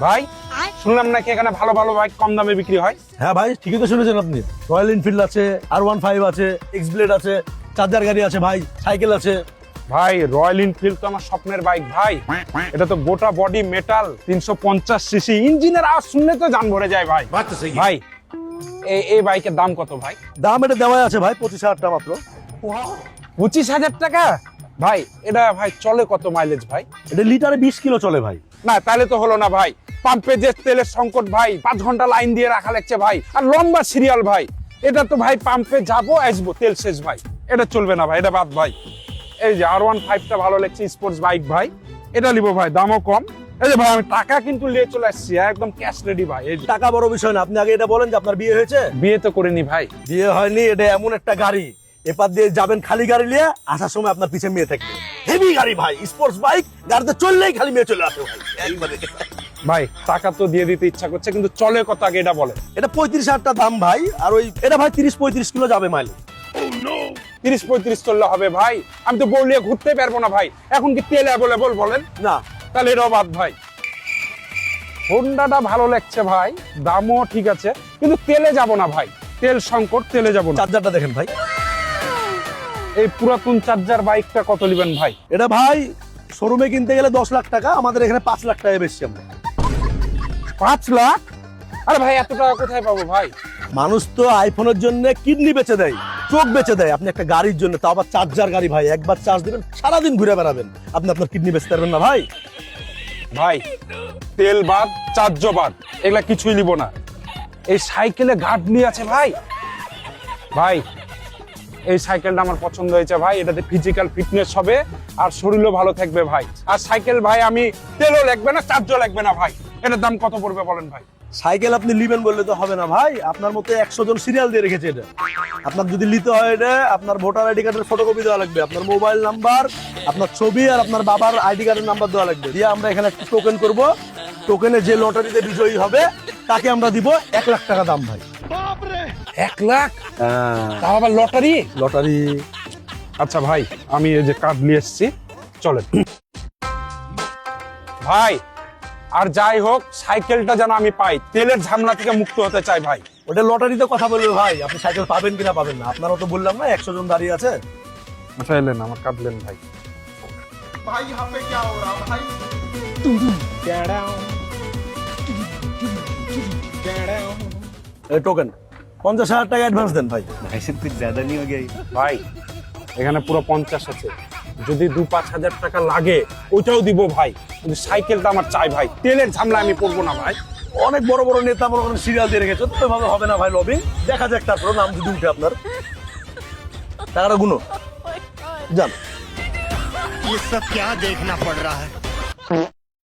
ভাই শুনলাম নাকি এখানে ভালো ভালো বাইক কম দামে বিক্রি হয়। হ্যাঁ ভাই, ঠিকই তো শুনেছেন আপনি। রয়্যাল এনফিল্ড আছে, R15 আছে, এক্স ব্লেড আছে, চার্জার গাড়ি আছে ভাই, সাইকেল আছে। ভাই রয়্যাল এনফিল্ড তো আমার স্বপ্নের বাইক ভাই। এটা তো গোটা বডি মেটাল, 350 সিসি, ইঞ্জিনের আওয়াজ শুনলে তো জান ভরে যায় ভাই। ভাই এই বাইকের দাম কত ভাই? দাম এটা দেওয়া আছে ভাই 25,000 টাকা মাত্র। 25,000 টাকা? ভাই এটা ভাই চলে কত মাইলেজ ভাই? এটা লিটারে 20 কিলো চলে ভাই। না তাহলে তো হলো না ভাই। পাম্পে যে তেলের সংকট ভাই, 5 ঘন্টা লাইন দিয়ে রাখা লাগছে ভাই, আর লম্বা সিরিয়াল ভাই। এটা তো ভাই পাম্পে যাবো আসবো তেল শেষ ভাই, এটা চলবে না ভাই, এটা বাদ ভাই। এই যে R15টা ভালো লাগছে, স্পোর্টস বাইক ভাই, এটা নিবো ভাই, দামও কম। এই যে ভাই আমি টাকা কিন্তু নিয়ে চলে আসছি, একদম ক্যাশ রেডি ভাই। এই যে টাকা বড় বিষয় না, আপনি আগে এটা বলেন যে আপনার বিয়ে হয়েছে। বিয়ে তো করিনি ভাই। বিয়ে হয়নি, এটা এমন একটা গাড়ি, এপার দিয়ে যাবেন খালি গাড়ি নিয়ে, আসার সময় আপনার পিছে মেয়ে থাকবে। হেভি গাড়ি ভাই, স্পোর্টস বাইক, গাড়িতে চললেই খালি মেয়ে চলে আসে ভাই একবারে। ভাই টাকা তো দিয়ে দিতে ইচ্ছা করছে, কিন্তু চলে কত আগে এটা বলে। এটা 35,000 টাকা দাম ভাই, আর ওই এটা ভাই 30-35 কিলো যাবে মাইলেজ। 30-35 চললে হবে ভাই? আমি তো বউলিয়ে ঘুরতে পারবো না ভাই। এখন কি তেল অ্যাভেলেবল বলেন? না তাহলে এটাও বাদ ভাই। হোন্ডাটা ভালো লাগছে ভাই, দামও ঠিক আছে, কিন্তু তেলে যাব না ভাই, তেল সংকট, তেলে যাব না। চার্জারটা দেখেন ভাই, এই পুরাতন চার্জার বাইকটা কত নেবেন ভাই? এটা ভাই শোরুমে কিনতে গেলে 10 লাখ টাকা, আমাদের এখানে 5 লাখ টাকা বেশি। আমরা 5 লাখ? আরে ভাই এত টাকা কোথায় পাবো ভাই? মানুষ তো আইফোনের জন্য কিডনি বেচে দেয়, চোখ বেচে দেয়, আপনি একটা গাড়ির জন্য, তাও আবার চার্জার গাড়ি ভাই, একবার চার্জ দিবেন সারাদিন ঘুরে বেড়াবেন, আপনি আপনার কিডনি বেচতে পারবেন না ভাই। ভাই তেল বাদ, চার্জ বাদ, এগুলা কিছুই নিব না। এই সাইকেলে গার্ডলি আছে ভাই। ভাই এই সাইকেলটা আমার পছন্দ হয়েছে ভাই, এটাতে ফিজিক্যাল ফিটনেস হবে আর শরীরও ভালো থাকবে ভাই। আর সাইকেল ভাই আমি তেলও লাগবে না, চার্জও লাগবে না ভাই। এটার দাম কত পড়বে বলেন ভাই? সাইকেল আপনি লিবেন বললে তো হবে না ভাই, আপনার মতো 100 জন সিরিয়াল দিয়ে রেখেছে এটা। আপনার যদি নিতে হয়, এটা আপনার ভোটার আইডি কার্ডের ফটোকপি দেওয়া লাগবে, আপনার মোবাইল নাম্বার, আপনার ছবি আর আপনার বাবার আইডি কার্ডের নাম্বার দেওয়া লাগবে। দিয়ে আমরা এখানে একটা টোকেন করব, টোকেনে যে লটারিতে বিজয়ী হবে তাকে আমরা দিব 1 লাখ টাকা দাম ভাই। 1 লাখ? তাও আবার লটারি? লটারি। আচ্ছা ভাই আমি এই যে কার্ড নিয়ে এসেছি, চলেন ভাই। আর যাই হোক সাইকেলটা যেন আমি পাই, তেলের ঝামেলা থেকে মুক্ত হতে চাই ভাই। ওটা লটারিতে কথা বলবে ভাই, আপনি সাইকেল পাবেন কিনা পাবেন না, আপনারও তো বললাম না 100 জন দাঁড়িয়ে আছে। আচ্ছা এলেন, আমার কার্ড লেন ভাই। भाई यहाँ पे क्या हो रहा भाई? এই টোকেন 50,000 টাকা অ্যাডভান্স দেন ভাই। ভাই এখানে পুরো 50 আছে, যদি 2-5 হাজার টাকা লাগে ওইটাও দিব ভাই, কিন্তু সাইকেলটা আমার চাই ভাই, তেলের ঝামেলা আমি পড়বো না ভাই। অনেক বড় বড় নেতা মনে করেন সিরিয়াল দিয়ে রেখেছে, তো ভাবে হবে না ভাই, লবিং দেখা যাক, তারপর নাম যদি উঠে আপনার টাকাটা গুনো যান। ये सब क्या देखना पड़ रहा है।